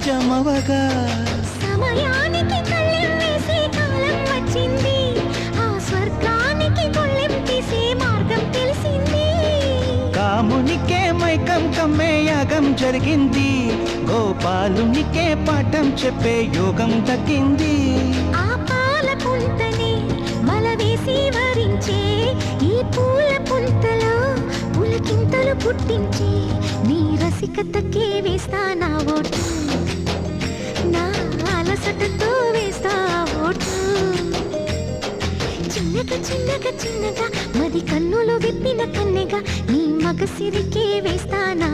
జమవగా సమయానికి కళ్ళెం వేసే కాలం వచ్చింది, ఆ స్వర్గానికి గొళ్ళెం తీసే మార్గం తెలిసింది. కామునికే మైకం కమ్మే యాగం జరిగింది, గోపాలునికే పాఠం చెప్పే యోగం దక్కింది. ఆ పాల పుంతని మలవేసి వరించే ఈ పూల పుంతలో పులకింతలు పుట్టించే నీ రసికతకే వేస్తా నా ఓటు, నా అలసటతో వేస్తా ఓటు. చిన్నగా చిన్నగా చిన్నగా మది కన్నులు విప్పిన కన్నెగా నీ మగసిరికే వేస్తా నా